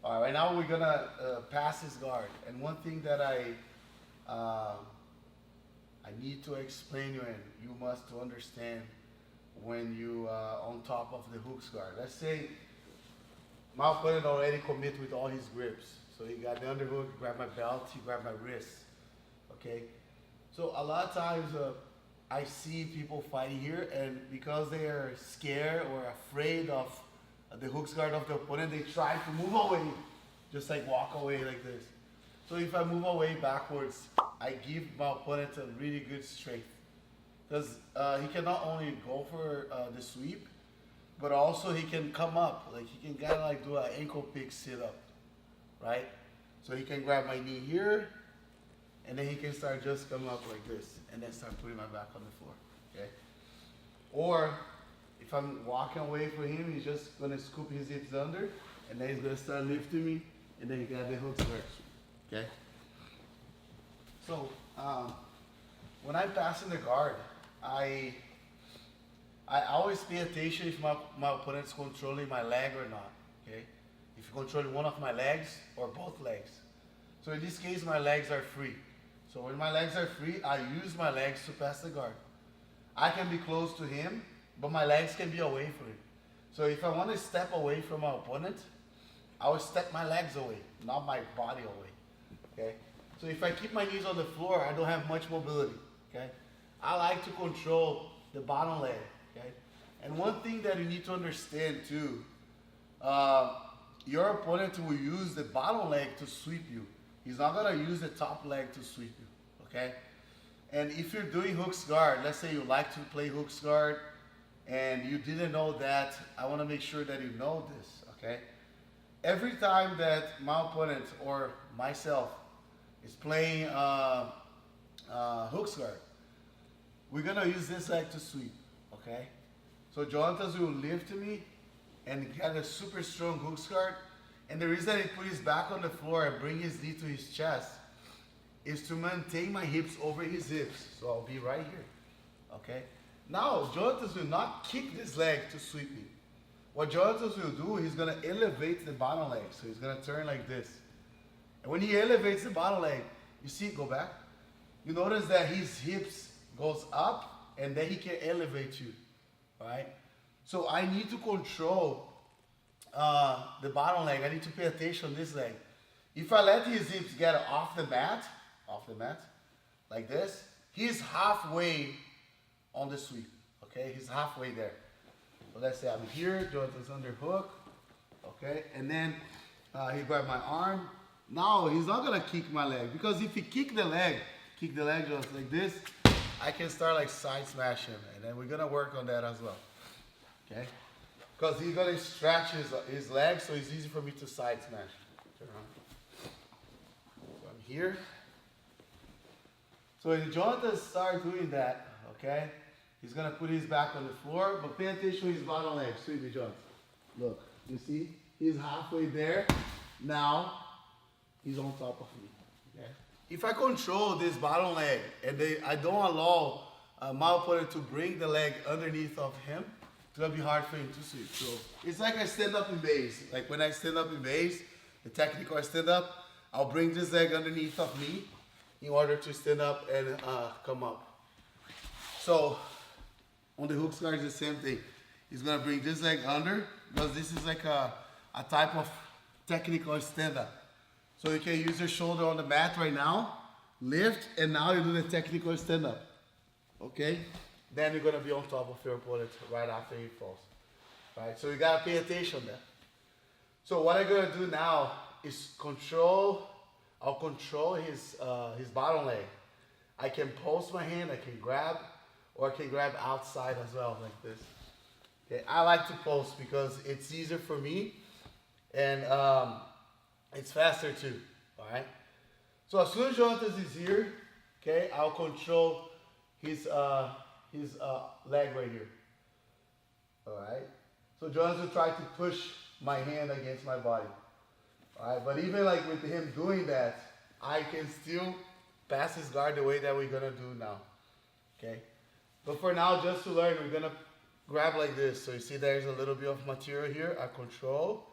All right, right now we're gonna pass his guard. And one thing that I need to explain you, and you must to understand when you on top of the hooks guard. Let's say my opponent already commit with all his grips. So he got the underhook, he grabbed my belt, he grabbed my wrist. Okay? So a lot of times I see people fighting here, and because they are scared or afraid of the hooks guard of the opponent, they try to move away, just like walk away like this. So if I move away backwards, I give my opponent a really good strength. Because he can not only go for the sweep, but also he can come up. Like he can kind of like do an ankle pick sit up, right? So he can grab my knee here, and then he can start just coming up like this, and then start putting my back on the floor, okay? Or if I'm walking away from him, he's just gonna scoop his hips under, and then he's gonna start lifting me, and then he got the hooks first, okay? So when I'm passing the guard, I always pay attention if my opponent's controlling my leg or not, okay? If you're controlling one of my legs or both legs. So in this case, my legs are free. So when my legs are free, I use my legs to pass the guard. I can be close to him, but my legs can be away from him. So if I want to step away from my opponent, I will step my legs away, not my body away, okay? So if I keep my knees on the floor, I don't have much mobility, okay? I like to control the bottom leg, okay? And one thing that you need to understand too, your opponent will use the bottom leg to sweep you. He's not gonna use the top leg to sweep you, okay? And if you're doing hooks guard, let's say you like to play hooks guard and you didn't know that, I wanna make sure that you know this, okay? Every time that my opponent or myself is playing hooks guard, we're gonna use this leg to sweep, okay? So Jonathan will lift me and get a super strong hooks guard. And the reason he put his back on the floor and bring his knee to his chest is to maintain my hips over his hips. So I'll be right here, okay? Now, Jonathan will not kick this leg to sweep me. What Jonathan will do, he's gonna elevate the bottom leg. So he's gonna turn like this. And when he elevates the bottom leg, you see, go back. You notice that his hips goes up and then he can elevate you, all right? So I need to control the bottom leg. I need to pay attention on this leg. If I let his hips get off the mat, like this, he's halfway on the sweep, okay? He's halfway there. So let's say I'm here, Jonathan's under hook, okay? And then he grabbed my arm. Now he's not gonna kick my leg, because if he kick the leg just like this, I can start like side smash him, and then we're gonna work on that as well, okay? Because he's gonna stretch his legs, so it's easy for me to side smash. Turn around. So I'm here. So when Jonathan starts doing that, okay, he's gonna put his back on the floor, but pay attention to his bottom leg. Sweep me, Jonathan. Look, you see? He's halfway there. Now, he's on top of me, okay? If I control this bottom leg, and I don't allow my opponent to bring the leg underneath of him, it's gonna be hard for him to sweep. So it's like I stand up in base. Like when I stand up in base, the technical I stand up, I'll bring this leg underneath of me in order to stand up and come up. So on the hooks guard, it's the same thing. He's gonna bring this leg under, because this is like a type of technical stand up. So you can use your shoulder on the mat right now, lift, and now you do the technical stand up, okay? Then you're gonna be on top of your opponent right after he falls, right? So you gotta pay attention there. So what I'm gonna do now is I'll control his bottom leg. I can post my hand, I can grab, or I can grab outside as well, like this. Okay, I like to post because it's easier for me, and it's faster too, all right? So as soon as Jonathan is here, okay, I'll control his leg right here, all right? So Jonathan tried to push my hand against my body, all right? But even like with him doing that, I can still pass his guard the way that we're gonna do now, okay? But for now, just to learn, we're gonna grab like this. So you see there's a little bit of material here, I control,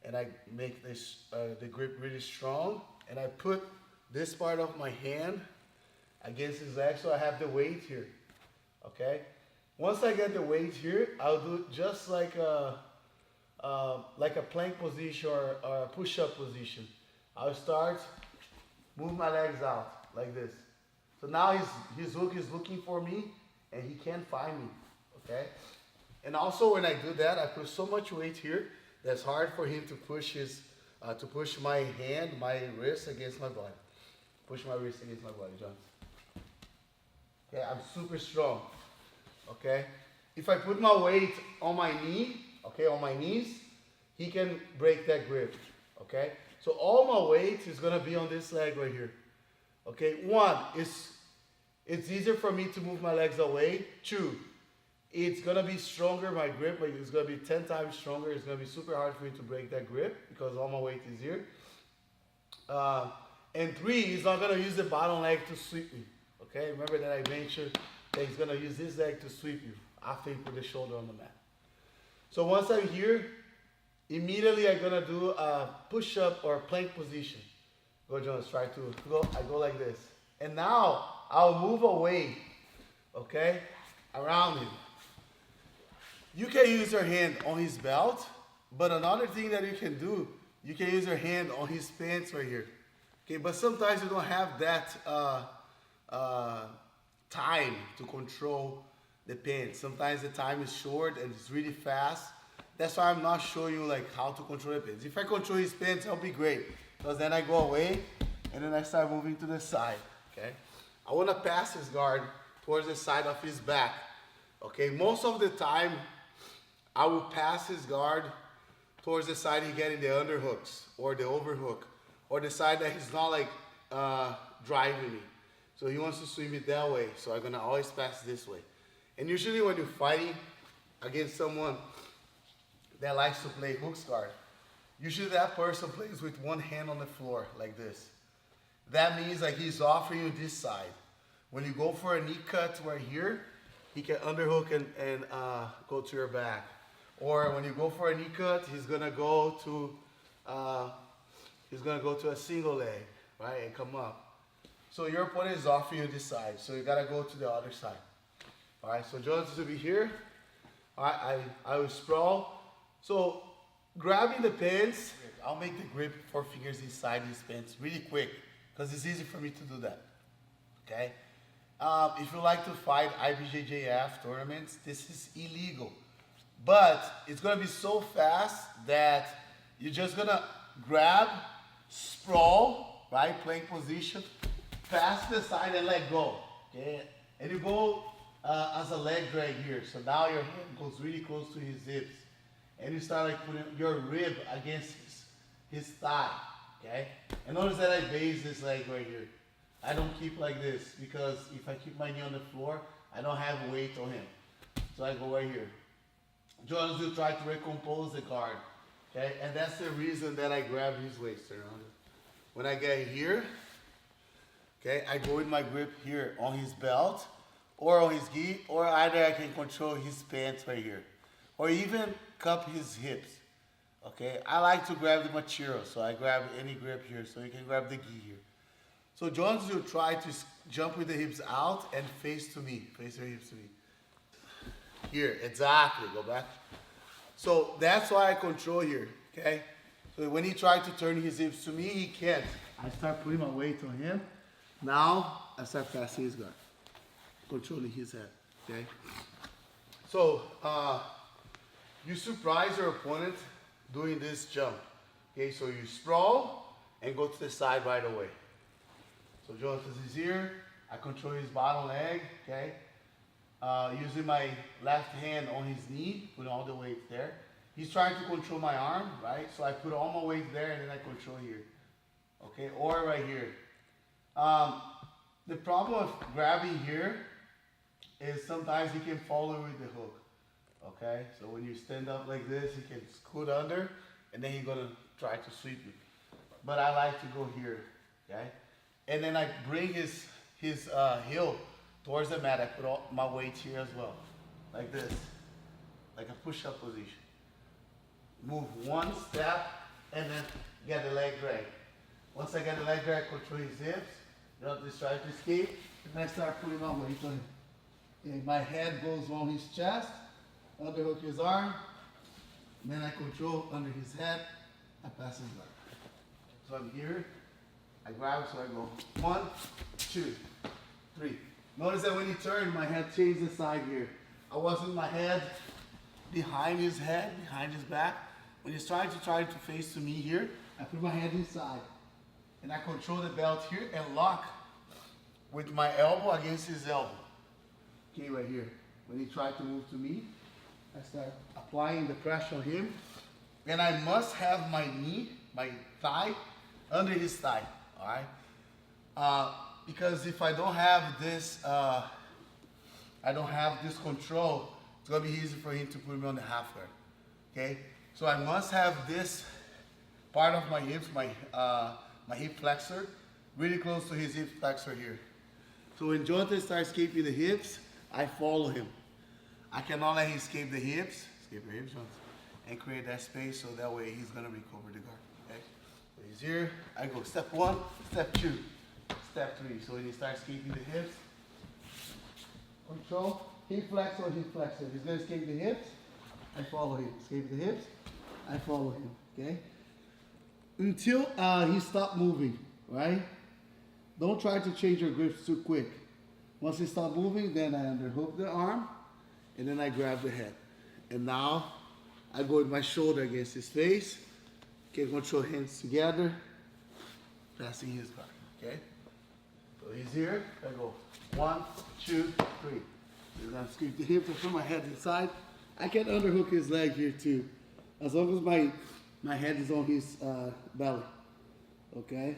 and I make this the grip really strong, and I put this part of my hand against his leg, so I have the weight here. Okay. Once I get the weight here, I'll do just like a plank position or a push-up position. I'll start, move my legs out like this. So now his hook is looking for me, and he can't find me. Okay. And also when I do that, I put so much weight here that's hard for him to push push my hand, my wrist against my body. Push my wrist against my body, John. Okay, I'm super strong. Okay, if I put my weight on my knee, okay, on my knees, he can break that grip. Okay, so all my weight is gonna be on this leg right here. Okay, one, it's easier for me to move my legs away. Two, it's gonna be stronger, my grip, like it's gonna be 10 times stronger. It's gonna be super hard for me to break that grip because all my weight is here. And three, he's not gonna use the bottom leg to sweep me. Okay, remember that I mentioned that he's gonna use this leg to sweep you after you put the shoulder on the mat. So once I'm here, immediately I'm gonna do a push-up or plank position. Go, Jonas, try to go. I go like this. And now I'll move away, okay, around him. You can use your hand on his belt, but another thing that you can do, you can use your hand on his pants right here. Okay, but sometimes you don't have that time to control the pants. Sometimes the time is short and it's really fast. That's why I'm not showing you like how to control the pants. If I control his pants, that'll be great. Because then I go away and then I start moving to the side. Okay? I want to pass his guard towards the side of his back. Okay, most of the time I will pass his guard towards the side he getting the underhooks or the overhook, or the side that he's not like driving me. So he wants to swing it that way, so I'm gonna always pass this way. And usually when you're fighting against someone that likes to play hooks guard, usually that person plays with one hand on the floor like this. That means like he's offering you this side. When you go for a knee cut right here, he can underhook and go to your back. Or when you go for a knee cut, he's gonna go to a single leg, right, and come up. So your opponent is offering you this side, so you gotta go to the other side. All right, so Jones will be here. All right, I will sprawl. So grabbing the pants, I'll make the grip 4 fingers inside his pants really quick, because it's easy for me to do that. Okay. If you like to fight IBJJF tournaments, this is illegal. But it's gonna be so fast that you're just gonna grab, sprawl, right, plank position, pass the side and let go, okay? And you go as a leg drag here. So now your hand goes really close to his hips. And you start like putting your rib against his thigh, okay? And notice that I base this leg right here. I don't keep like this because if I keep my knee on the floor, I don't have weight on him. So I go right here. Jones will try to recompose the guard, okay? And that's the reason that I grab his waist around it. When I get here, okay, I go with my grip here on his belt or on his gi, or either I can control his pants right here, or even cup his hips, okay? I like to grab the material, so I grab any grip here, so you can grab the gi here. So Jones will try to jump with the hips out and face to me, face your hips to me. Here, exactly, go back. So that's why I control here, okay? So when he tries to turn his hips to me, he can't. I start putting my weight on him. Now, I start passing his guard, controlling his head, okay? So, you surprise your opponent doing this jump, okay? So you sprawl and go to the side right away. So Jonathan is here, I control his bottom leg, okay? Using my left hand on his knee, putting all the weight there. He's trying to control my arm, right? So I put all my weight there and then I control here, okay? Or right here. The problem with grabbing here is sometimes he can follow with the hook, okay? So when you stand up like this, he can scoot under and then he's gonna try to sweep you. But I like to go here, okay? And then I bring his heel towards the mat. I put all my weight here as well, like this, like a push-up position. Move one step and then get the leg drag. Once I get the leg drag, control his hips, don't just try to escape, and then I start pulling on weight on him. Okay, my head goes on his chest, underhook his arm, and then I control under his head, I pass his guard. So I'm here, I grab, so I go 1, 2, 3. Notice that when he turned, my head changed the side here. I wasn't my head behind his head, behind his back. When he's trying to face to me here, I put my head inside. And I control the belt here and lock with my elbow against his elbow. Okay, right here. When he tried to move to me, I start applying the pressure on him. And I must have my knee, my thigh, under his thigh, all right? Because if I don't have this, control, it's gonna be easy for him to put me on the half guard, okay? So I must have this part of my hips, my hip flexor, really close to his hip flexor here. So when Jonathan starts escaping the hips, I follow him. I cannot let him escape the hips, Jonathan, and create that space so that way he's gonna recover the guard, okay? So he's here, I go step 1, step 2, step 3. So when he starts escaping the hips, control, hip flexor, hip flexor. He's gonna escape the hips, I follow him. Escape the hips, I follow him, okay? Until he stops moving, right? Don't try to change your grips too quick. Once he stops moving, then I underhook the arm, and then I grab the head. And now, I go with my shoulder against his face, okay, control hands together, passing his guard, okay? So he's here, I go 1, 2, 3. He's gonna scoop the hips, I put my head inside. I can underhook his leg here too, as long as my head is on his belly, okay?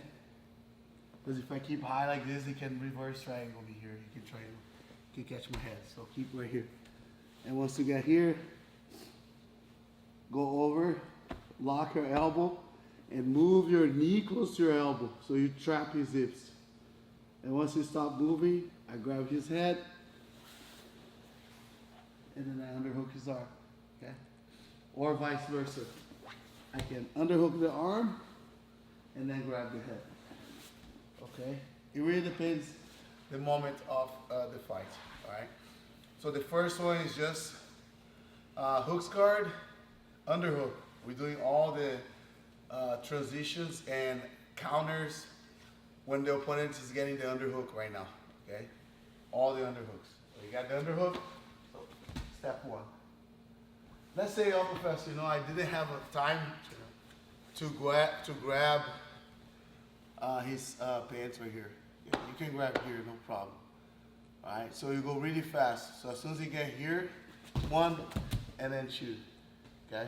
Because if I keep high like this, he can reverse triangle me here. He can catch my head, so keep right here. And once you get here, go over, lock your elbow, and move your knee close to your elbow, so you trap his hips. And once he stops moving, I grab his head, and then I underhook his arm, okay? Or vice versa. I can underhook the arm, and then grab the head, okay? It really depends the moment of the fight, all right? So the first one is just hooks guard, underhook. We're doing all the transitions and counters when the opponent is getting the underhook right now, okay? All the underhooks. So you got the underhook, so step 1. Let's say, oh, Professor, I didn't have time to grab his pants right here. Yeah, you can grab here, no problem. All right, so you go really fast. So as soon as you get here, 1, and then 2, okay?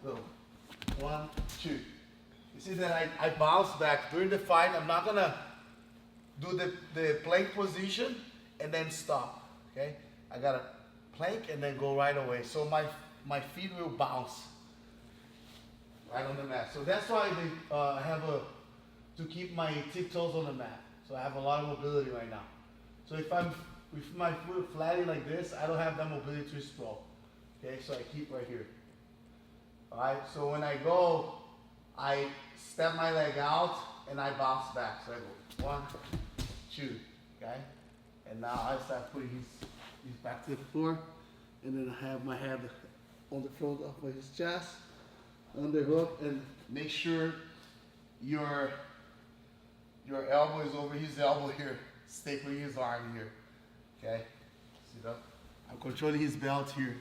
So, 1, 2. You see that I bounce back. During the fight, I'm not gonna do the plank position and then stop, okay? I gotta plank and then go right away. So my feet will bounce right on the mat. So that's why I have to keep my tiptoes on the mat. So I have a lot of mobility right now. So if my foot flatting like this, I don't have that mobility to sprawl. Okay, so I keep right here. All right, so when I go, I step my leg out and I bounce back. So I go 1, 2, okay? And now I start putting his back to the floor, and then I have my head on the front of his chest, underhook, and make sure your elbow is over his elbow here, stapling his arm here, okay? See that? I'm controlling his belt here,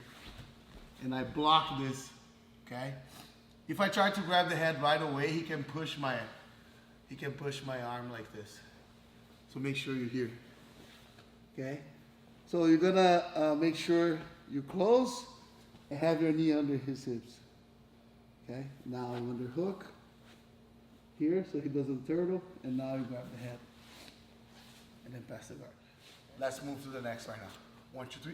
and I block this, okay? If I try to grab the head right away, he can push my arm like this. So make sure you're here, okay? So you're gonna make sure you close and have your knee under his hips. Okay, now I'm underhook here so he doesn't turtle, and now you grab the head and then pass the guard. Let's move to the next right now. 1, 2, 3.